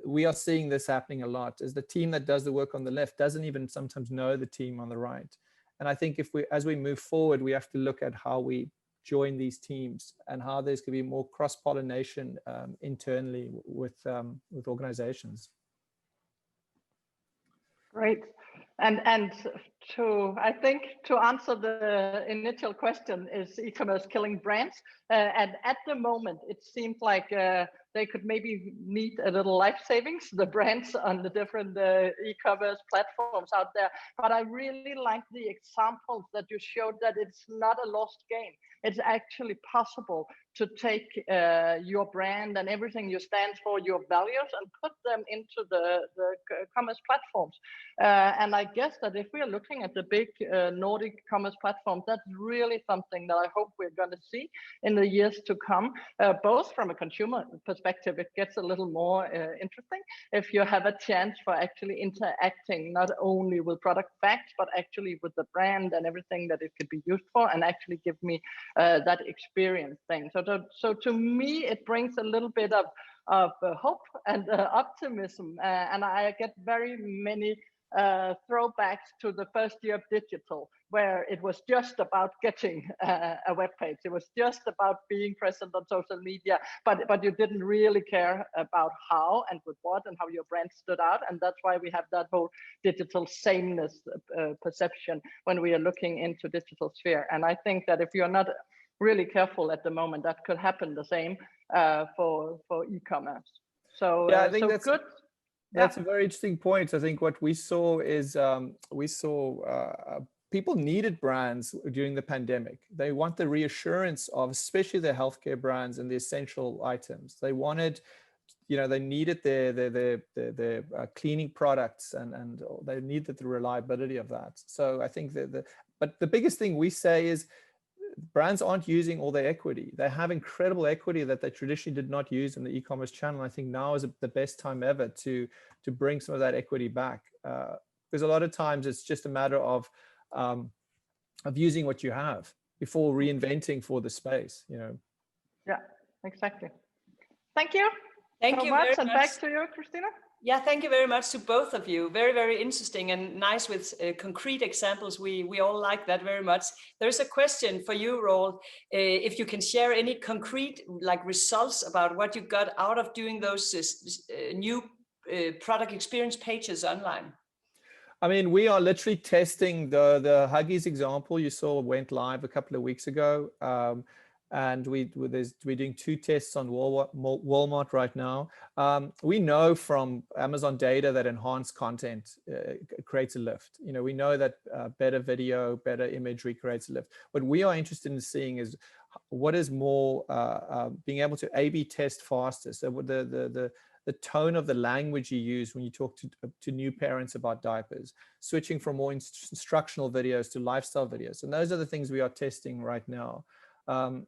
we are seeing this happening a lot, is the team that does the work on the left doesn't even sometimes know the team on the right. And I think as we move forward, we have to look at how we join these teams and how there's going to be more cross-pollination internally with organizations. Great. And I think to answer the initial question, is e-commerce killing brands? And at the moment, it seems like they could maybe need a little life savings, the brands on the different e-commerce platforms out there. But I really like the examples that you showed, that it's not a lost game. It's actually possible to take your brand and everything you stand for, your values, and put them into the commerce platforms. And I guess that if we're looking at the big Nordic commerce platforms, that's really something that I hope we're going to see in the years to come. Both from a consumer perspective, it gets a little more interesting if you have a chance for actually interacting not only with product facts, but actually with the brand and everything that it could be used for, and actually give me that experience thing. So to me, it brings a little bit of hope and optimism, and I get very many throwbacks to the first year of digital, where it was just about getting a web page. It was just about being present on social media, but you didn't really care about how and with what and how your brand stood out. And that's why we have that whole digital sameness perception when we are looking into digital sphere. And I think that if you're not really careful at the moment, that could happen the same for e-commerce. So yeah, I think so that's good. That's a very interesting point. I think what we saw is people needed brands during the pandemic. They want the reassurance of, especially the healthcare brands and the essential items. They wanted, they needed their cleaning products, and they needed the reliability of that. So I think but the biggest thing we say is, brands aren't using all their equity. They have incredible equity that they traditionally did not use in the e-commerce channel. I think now is the best time ever to bring some of that equity back, because a lot of times it's just a matter of using what you have before reinventing for the space. Yeah, exactly. Thank you. Thank you very much. And back to you, Christina. Yeah, thank you very much to both of you. Very, very interesting and nice with concrete examples. We all like that very much. There's a question for you, Roald. If you can share any concrete results about what you got out of doing those new product experience pages online. I mean, we are literally testing the Huggies example you saw went live a couple of weeks ago. And we're doing 2 tests on Walmart right now. We know from Amazon data that enhanced content creates a lift. We know that better video, better imagery creates a lift. What we are interested in seeing is what is more being able to A/B test faster. So the tone of the language you use when you talk to new parents about diapers, switching from more instructional videos to lifestyle videos. And those are the things we are testing right now. So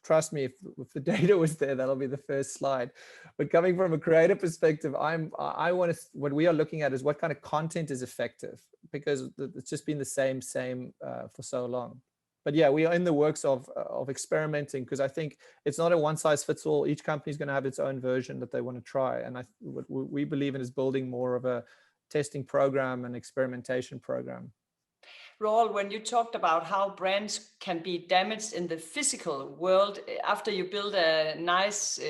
trust me, if the data was there, that'll be the first slide. But coming from a creative perspective, what we are looking at is what kind of content is effective, because it's just been the same for so long. But yeah, we are in the works of experimenting, because I think it's not a one size fits all. Each company is going to have its own version that they want to try. And what we believe in is building more of a testing program and experimentation program. Roald, when you talked about how brands can be damaged in the physical world after you build a nice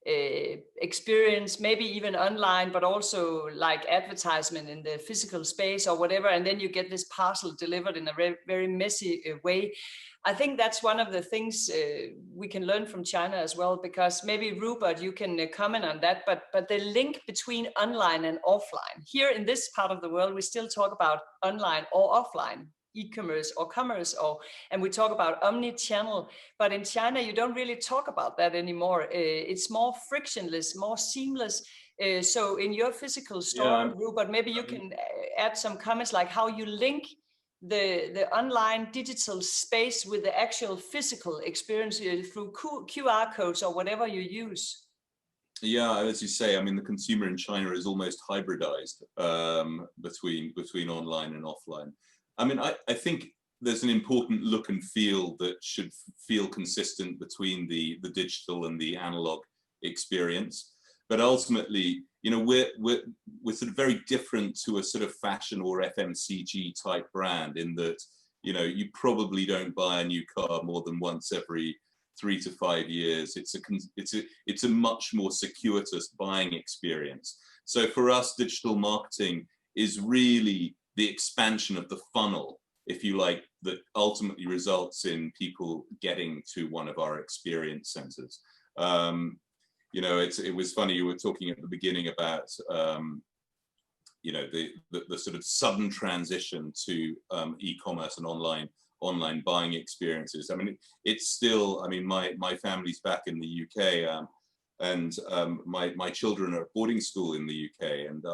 experience, maybe even online, but also like advertisement in the physical space or whatever, and then you get this parcel delivered in a very, very messy way. I think that's one of the things we can learn from China as well, because maybe Rupert, you can comment on that, but the link between online and offline. Here in this part of the world, we still talk about online or offline, e-commerce or commerce, and we talk about omni-channel, but in China, you don't really talk about that anymore. It's more frictionless, more seamless. So in your physical store, Rupert, maybe you can add some comments like how you link the online digital space with the actual physical experience through QR codes or whatever you use. Yeah, as you say, I mean, the consumer in China is almost hybridized between online and offline. I mean, I think there's an important look and feel that should feel consistent between the digital and the analog experience. But ultimately, you know, we're sort of very different to a sort of fashion or FMCG type brand in that, you know, you probably don't buy a new car more than once every 3 to 5 years. It's a much more circuitous buying experience. So for us, digital marketing is really the expansion of the funnel, if you like, that ultimately results in people getting to one of our experience centers. You know, it was funny, you were talking at the beginning about you know, the sort of sudden transition to e-commerce and online buying experiences. I mean, it's still, I mean, my family's back in the UK, and my children are at boarding school in the UK, and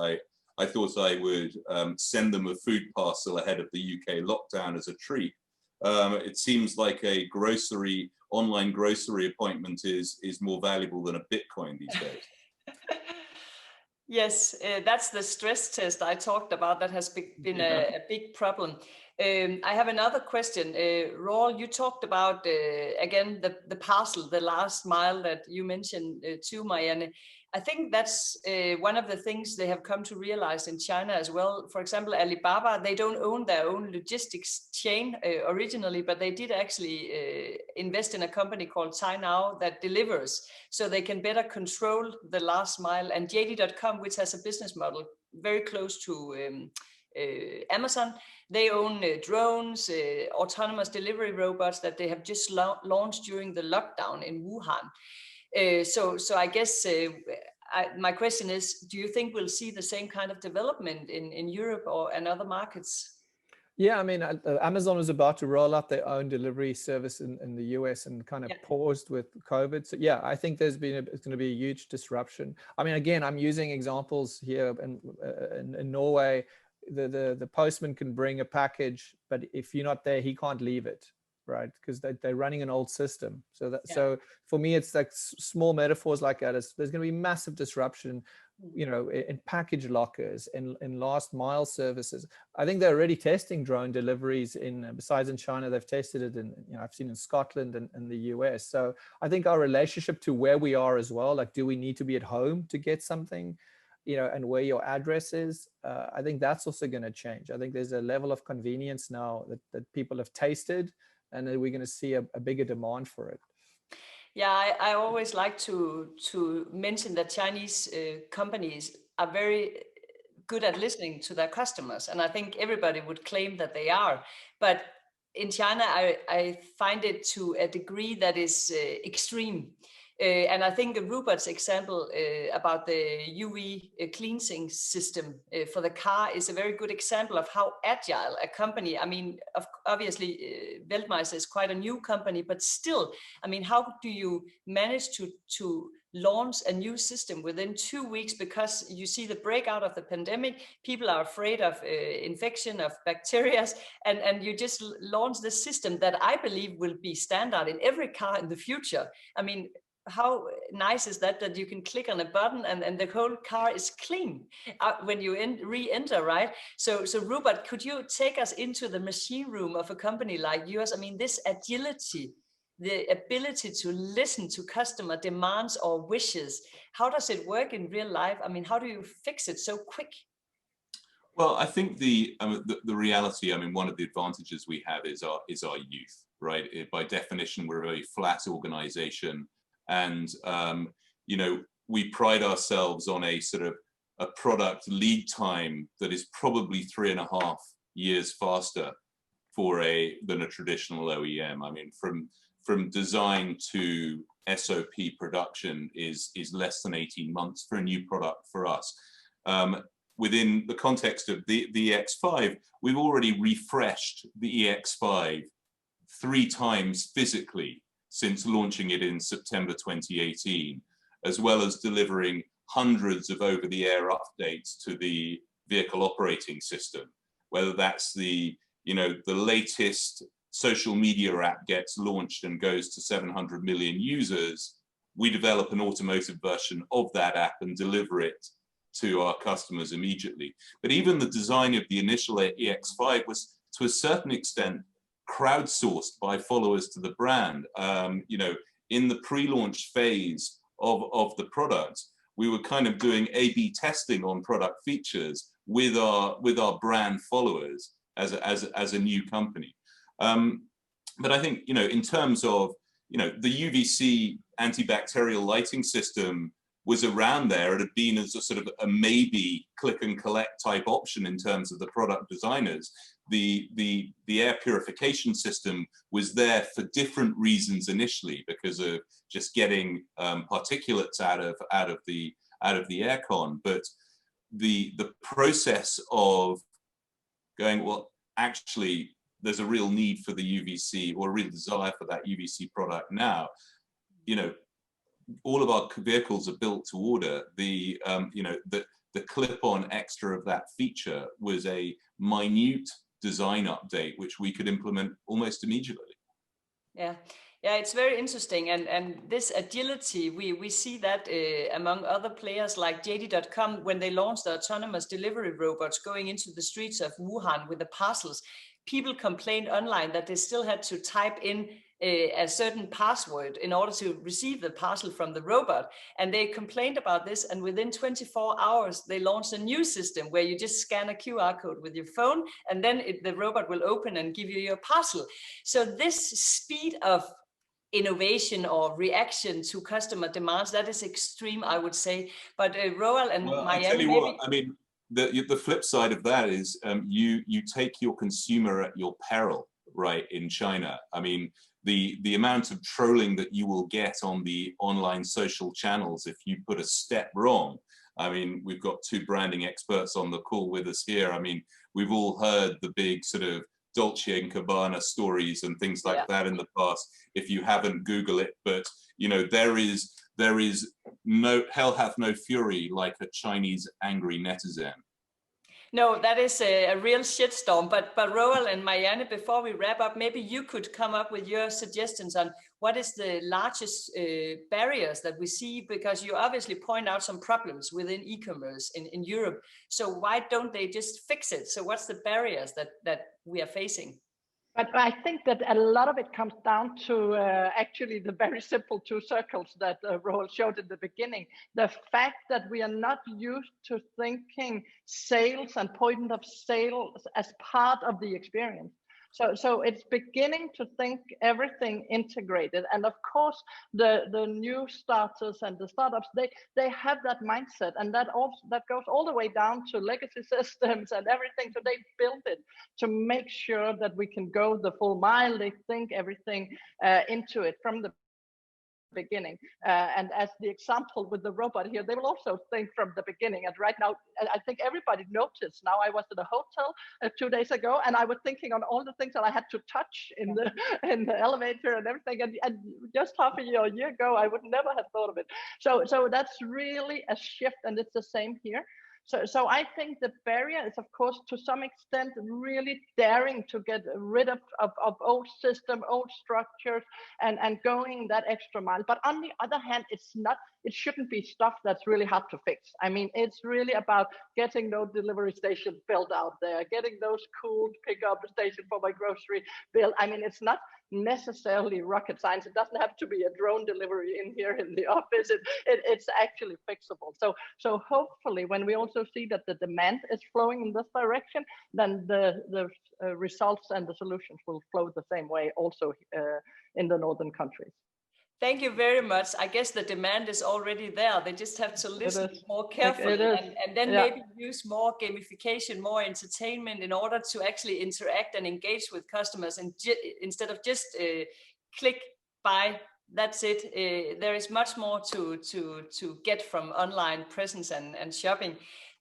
I thought I would send them a food parcel ahead of the UK lockdown as a treat. It seems like a online grocery appointment is more valuable than a Bitcoin these days. Yes, that's the stress test I talked about that has been a big problem. I have another question. Raul, you talked about, again, the parcel, the last mile that you mentioned too, Marianne. I think that's one of the things they have come to realize in China as well. For example, Alibaba, they don't own their own logistics chain originally, but they did actually invest in a company called Cainiao that delivers, so they can better control the last mile. And JD.com, which has a business model very close to Amazon, they own drones, autonomous delivery robots that they have just launched during the lockdown in Wuhan. So I guess my question is, do you think we'll see the same kind of development in Europe or in other markets? Yeah, I mean, Amazon was about to roll out their own delivery service in the US and kind of paused with COVID. So yeah, I think it's going to be a huge disruption. I mean, again, I'm using examples here in Norway. The postman can bring a package, but if you're not there, he can't leave it, right? Because they're running an old system. So so for me, it's like small metaphors like that. There's going to be massive disruption, you know, in package lockers, in last mile services. I think they're already testing drone deliveries besides in China, they've tested it in, you know, I've seen in Scotland and the US. So I think our relationship to where we are as well, like, do we need to be at home to get something, you know, and where your address is, I think that's also going to change. I think there's a level of convenience now that people have tasted, and we're going to see a bigger demand for it. Yeah, I always like to mention that Chinese companies are very good at listening to their customers, and I think everybody would claim that they are. But in China, I find it to a degree that is extreme. And I think Rupert's example about the UV cleansing system for the car is a very good example of how agile a company, I mean, obviously Weltmeister is quite a new company, but still, I mean, how do you manage to launch a new system within 2 weeks, because you see the breakout of the pandemic, people are afraid of infection of bacteria, and you just launch the system that I believe will be standard in every car in the future. I mean, how nice is that you can click on a button and the whole car is clean when you re-enter, right? So Rupert, could you take us into the machine room of a company like yours? I mean, this agility, the ability to listen to customer demands or wishes, how does it work in real life? I mean, how do you fix it so quick? Well, I think the reality, I mean, one of the advantages we have is our youth, right? By definition, we're a very flat organization. And, you know, we pride ourselves on a sort of a product lead time that is probably 3.5 years faster than a traditional OEM. I mean, from design to SOP production is less than 18 months for a new product for us. Within the context of the EX5, we've already refreshed the EX5 3 times physically since launching it in September 2018, as well as delivering hundreds of over-the-air updates to the vehicle operating system. Whether that's the latest social media app gets launched and goes to 700 million users, we develop an automotive version of that app and deliver it to our customers immediately. But even the design of the initial EX5 was, to a certain extent, crowdsourced by followers to the brand. You know, in the pre-launch phase of the product, we were kind of doing A/B testing on product features with our brand followers as a new company. But I think, you know, in terms of, you know, the UVC antibacterial lighting system was around there. It had been as a sort of a maybe click and collect type option in terms of the product designers. The air purification system was there for different reasons initially, because of just getting particulates out of the aircon. But the process of going, well, actually, there's a real need for the UVC, or a real desire for that UVC product now. You know, all of our vehicles are built to order. The you know, the clip-on extra of that feature was a minute design update which we could implement almost immediately. Yeah, it's very interesting, and this agility, we see that among other players like JD.com, when they launched the autonomous delivery robots going into the streets of Wuhan with the parcels. People complained online that they still had to type in a certain password in order to receive the parcel from the robot. And they complained about this, and within 24 hours, they launched a new system where you just scan a QR code with your phone, and then the robot will open and give you your parcel. So this speed of innovation or reaction to customer demands, that is extreme, I would say. But Roald and well, Marianne, I tell you what, I mean, the flip side of that is you take your consumer at your peril, right, in China. I mean, the amount of trolling that you will get on the online social channels if you put a step wrong. I mean, we've got two branding experts on the call with us here. I mean, we've all heard the big sort of Dolce & Gabbana stories and things like that in the past. If you haven't, Google it. But, you know, there is no, hell hath no fury like a Chinese angry netizen. No, that is a real shitstorm. But Roald and Marianne, before we wrap up, maybe you could come up with your suggestions on what is the largest barriers that we see, because you obviously point out some problems within e-commerce in Europe. So why don't they just fix it? So what's the barriers that we are facing? But I think that a lot of it comes down to actually the very simple two circles that Roald showed in the beginning. The fact that we are not used to thinking sales and point of sale as part of the experience. So it's beginning to think everything integrated. And of course, the new starters and the startups, they have that mindset, and that goes all the way down to legacy systems and everything. So they build it to make sure that we can go the full mile. They think everything into it from the beginning. And as the example with the robot here, they will also think from the beginning. And right now, I think everybody noticed. Now I was at a hotel 2 days ago, and I was thinking on all the things that I had to touch in the elevator and everything. And just half a year ago, I would never have thought of it. So that's really a shift, and it's the same here. So I think the barrier is, of course, to some extent, really daring to get rid of old system, old structures, and going that extra mile. But on the other hand, it shouldn't be stuff that's really hard to fix. I mean, it's really about getting those delivery stations built out there, getting those cool pickup stations for my grocery built. I mean, it's not necessarily rocket science. It doesn't have to be a drone delivery in here in the office. It's actually fixable. So hopefully, when we also see that the demand is flowing in this direction, then the results and the solutions will flow the same way also in the northern countries. Thank you very much. I guess the demand is already there. They just have to listen more carefully and then maybe use more gamification, more entertainment in order to actually interact and engage with customers, and instead of just click, buy, that's it. There is much more to get from online presence and shopping.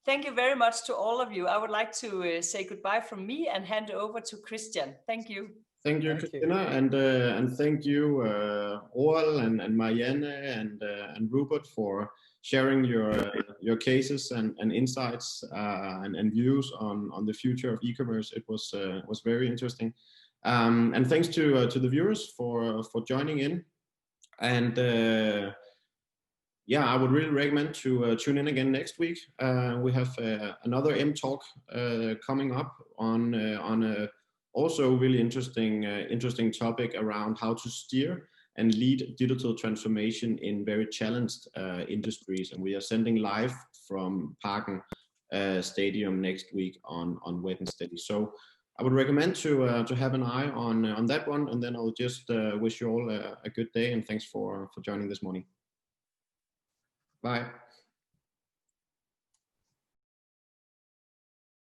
Thank you very much to all of you. I would like to say goodbye from me and hand over to Christian. Thank you. Thank you, Christina, and thank you, Roald and Marianne and Rupert, for sharing your cases and insights and views on the future of e-commerce. It was very interesting, and thanks to the viewers for joining in. And yeah, I would really recommend to tune in again next week. We have another M Talk coming up on a also really interesting topic around how to steer and lead digital transformation in very challenged industries. And we are sending live from Parken Stadium next week on Wednesday. So I would recommend to have an eye on that one. And then I'll just wish you all a good day, and thanks for joining this morning. Bye.